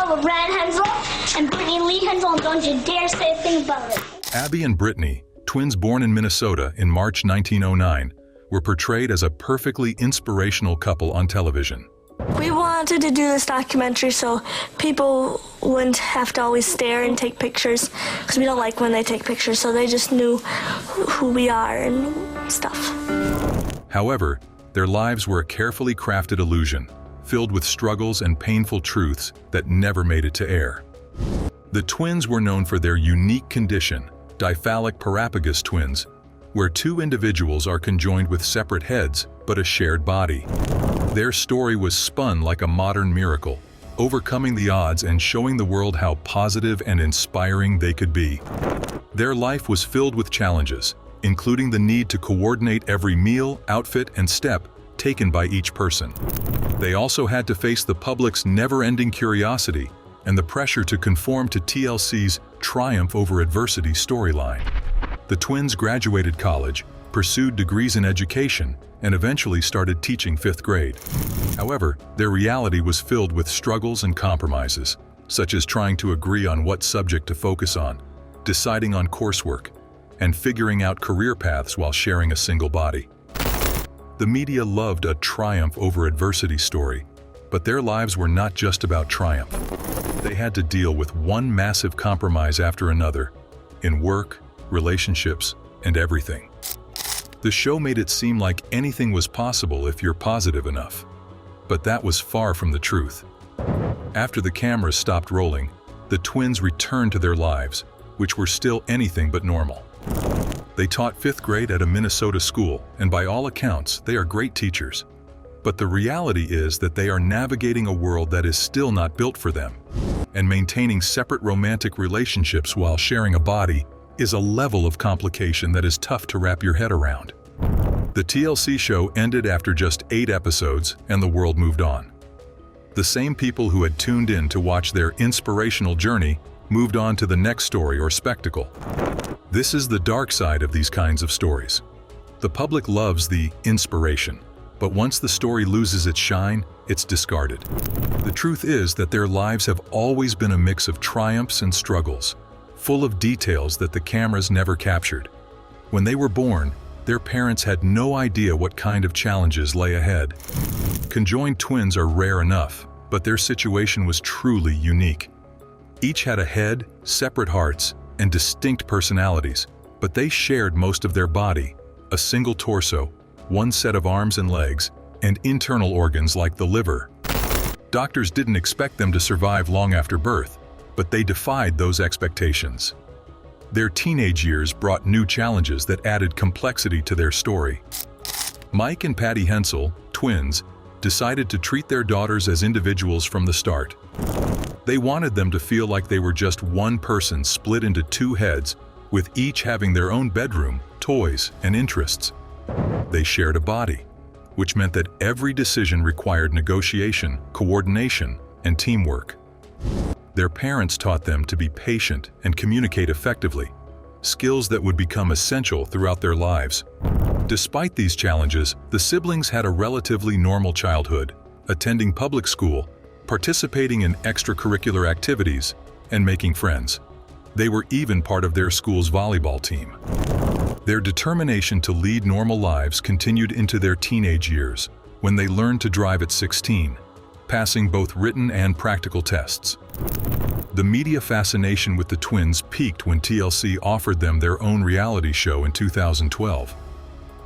love of Brad Hensel and Brittany Lee Hensel, and don't you dare say a thing about it. Abby and Brittany, twins born in Minnesota in March 1909, were portrayed as a perfectly inspirational couple on television. We wanted to do this documentary so people wouldn't have to always stare and take pictures, because we don't like when they take pictures, so they just knew who we are and stuff. However, their lives were a carefully crafted illusion, filled with struggles and painful truths that never made it to air. The twins were known for their unique condition, dicephalic parapagus twins, where two individuals are conjoined with separate heads but a shared body. Their story was spun like a modern miracle, overcoming the odds and showing the world how positive and inspiring they could be. Their life was filled with challenges, including the need to coordinate every meal, outfit, and step taken by each person. They also had to face the public's never-ending curiosity and the pressure to conform to TLC's triumph over adversity storyline. The twins graduated college, pursued degrees in education, and eventually started teaching 5th grade. However, their reality was filled with struggles and compromises, such as trying to agree on what subject to focus on, deciding on coursework, and figuring out career paths while sharing a single body. The media loved a triumph over adversity story, but their lives were not just about triumph. They had to deal with one massive compromise after another, in work, relationships, and everything. The show made it seem like anything was possible if you're positive enough. But that was far from the truth. After the cameras stopped rolling, the twins returned to their lives, which were still anything but normal. They taught 5th grade at a Minnesota school, and by all accounts, they are great teachers. But the reality is that they are navigating a world that is still not built for them. And maintaining separate romantic relationships while sharing a body is a level of complication that is tough to wrap your head around. The TLC show ended after just 8 episodes, and the world moved on. The same people who had tuned in to watch their inspirational journey moved on to the next story or spectacle. This is the dark side of these kinds of stories. The public loves the inspiration, but once the story loses its shine, it's discarded. The truth is that their lives have always been a mix of triumphs and struggles, full of details that the cameras never captured. When they were born, their parents had no idea what kind of challenges lay ahead. Conjoined twins are rare enough, but their situation was truly unique. Each had a head, separate hearts, and distinct personalities, but they shared most of their body, a single torso, one set of arms and legs, and internal organs like the liver. Doctors didn't expect them to survive long after birth, but they defied those expectations. Their teenage years brought new challenges that added complexity to their story. Mike and Patty Hensel, twins, decided to treat their daughters as individuals from the start. They wanted them to feel like they were just one person split into 2 heads, with each having their own bedroom, toys, and interests. They shared a body, which meant that every decision required negotiation, coordination, and teamwork. Their parents taught them to be patient and communicate effectively, skills that would become essential throughout their lives. Despite these challenges, the siblings had a relatively normal childhood, attending public school, participating in extracurricular activities, and making friends. They were even part of their school's volleyball team. Their determination to lead normal lives continued into their teenage years, when they learned to drive at 16, passing both written and practical tests. The media fascination with the twins peaked when TLC offered them their own reality show in 2012.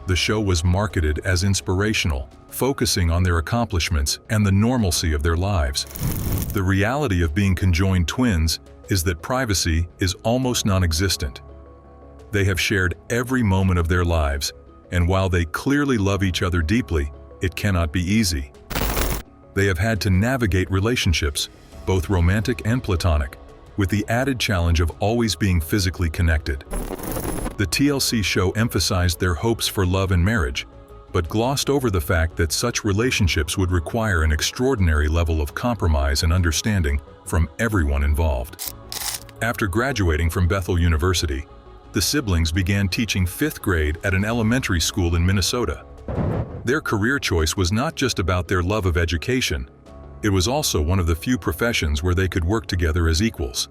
The show was marketed as inspirational, focusing on their accomplishments and the normalcy of their lives. The reality of being conjoined twins is that privacy is almost non-existent. They have shared every moment of their lives, and while they clearly love each other deeply, it cannot be easy. They have had to navigate relationships, both romantic and platonic, with the added challenge of always being physically connected. The TLC show emphasized their hopes for love and marriage, but glossed over the fact that such relationships would require an extraordinary level of compromise and understanding from everyone involved. After graduating from Bethel University, the siblings began teaching 5th grade at an elementary school in Minnesota. Their career choice was not just about their love of education, It was also one of the few professions where they could work together as equals.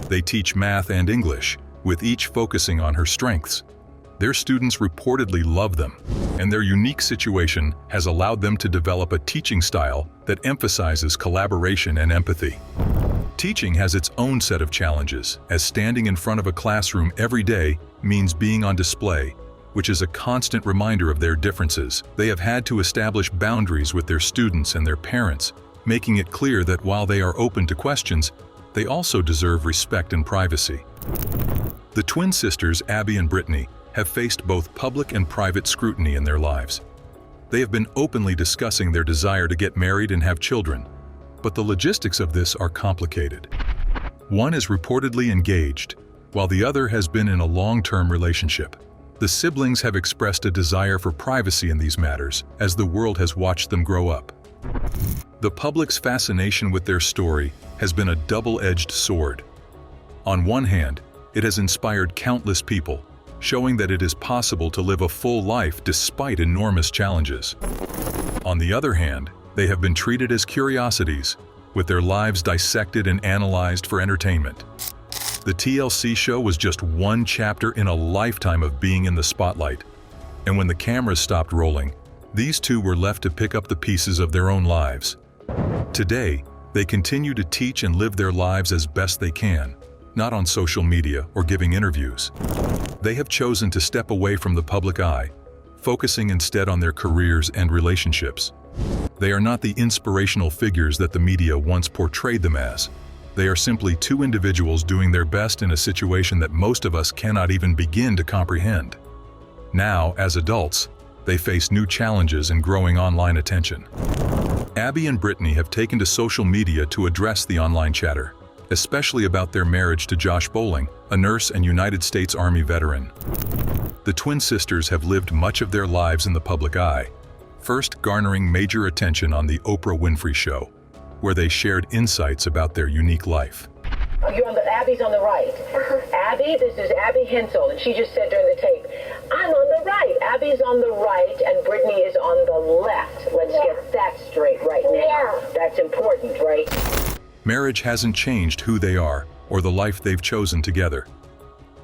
They teach math and English, with each focusing on her strengths. Their students reportedly love them, and their unique situation has allowed them to develop a teaching style that emphasizes collaboration and empathy. Teaching has its own set of challenges, as standing in front of a classroom every day means being on display, which is a constant reminder of their differences. They have had to establish boundaries with their students and their parents, making it clear that while they are open to questions, they also deserve respect and privacy. The twin sisters, Abby and Brittany, have faced both public and private scrutiny in their lives. They have been openly discussing their desire to get married and have children, but the logistics of this are complicated. One is reportedly engaged, while the other has been in a long-term relationship. The siblings have expressed a desire for privacy in these matters, as the world has watched them grow up. The public's fascination with their story has been a double-edged sword. On one hand, it has inspired countless people, showing that it is possible to live a full life despite enormous challenges. On the other hand, they have been treated as curiosities, with their lives dissected and analyzed for entertainment. The TLC show was just one chapter in a lifetime of being in the spotlight, and when the cameras stopped rolling, these two were left to pick up the pieces of their own lives. Today, they continue to teach and live their lives as best they can, not on social media or giving interviews. They have chosen to step away from the public eye, focusing instead on their careers and relationships. They are not the inspirational figures that the media once portrayed them as. They are simply two individuals doing their best in a situation that most of us cannot even begin to comprehend. Now, as adults, they face new challenges and growing online attention. Abby and Brittany have taken to social media to address the online chatter, especially about their marriage to Josh Bowling, a nurse and United States Army veteran. The twin sisters have lived much of their lives in the public eye, first garnering major attention on the Oprah Winfrey Show, where they shared insights about their unique life. Abby's on the right. Abby, this is Abby Hensel, and she just said during the tape, I'm on the right. Abby's on the right, and Brittany is on the left. Let's get that straight right now. Yeah. That's important, right? Marriage hasn't changed who they are or the life they've chosen together.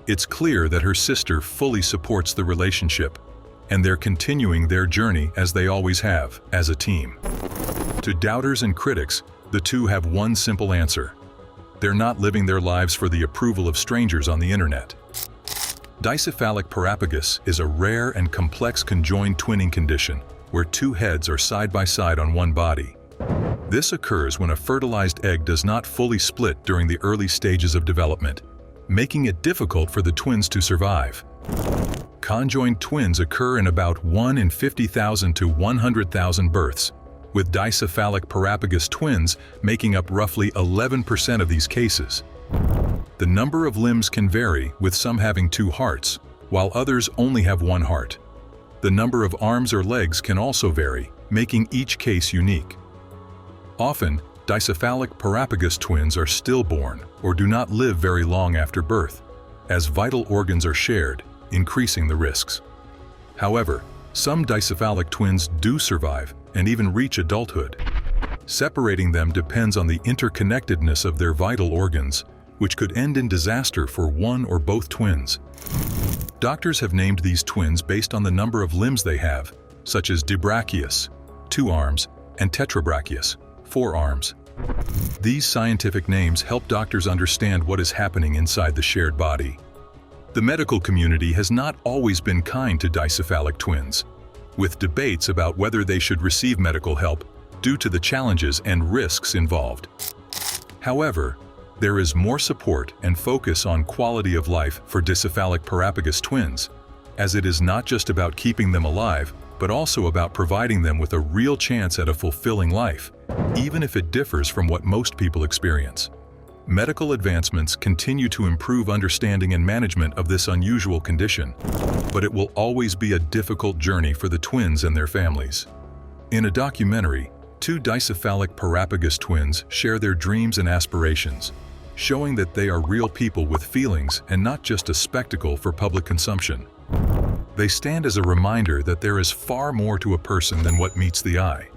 It's clear that her sister fully supports the relationship, and they're continuing their journey as they always have, as a team. To doubters and critics, the two have one simple answer. They're not living their lives for the approval of strangers on the internet. Dicephalic parapagus is a rare and complex conjoined twinning condition where two heads are side by side on one body. This occurs when a fertilized egg does not fully split during the early stages of development, making it difficult for the twins to survive. Conjoined twins occur in about 1 in 50,000 to 100,000 births, with dicephalic parapagus twins making up roughly 11% of these cases. The number of limbs can vary, with some having 2 hearts, while others only have 1 heart. The number of arms or legs can also vary, making each case unique. Often, dicephalic parapagus twins are stillborn or do not live very long after birth, as vital organs are shared, increasing the risks. However, some dicephalic twins do survive and even reach adulthood. Separating them depends on the interconnectedness of their vital organs, which could end in disaster for one or both twins. Doctors have named these twins based on the number of limbs they have, such as dibrachius, 2 arms, and tetrabrachius, 4 arms. These scientific names help doctors understand what is happening inside the shared body. The medical community has not always been kind to dicephalic twins, with debates about whether they should receive medical help due to the challenges and risks involved. However, there is more support and focus on quality of life for dicephalic parapagus twins, as it is not just about keeping them alive, but also about providing them with a real chance at a fulfilling life, even if it differs from what most people experience. Medical advancements continue to improve understanding and management of this unusual condition, but it will always be a difficult journey for the twins and their families. In a documentary, 2 dicephalic parapagus twins share their dreams and aspirations, showing that they are real people with feelings and not just a spectacle for public consumption. They stand as a reminder that there is far more to a person than what meets the eye.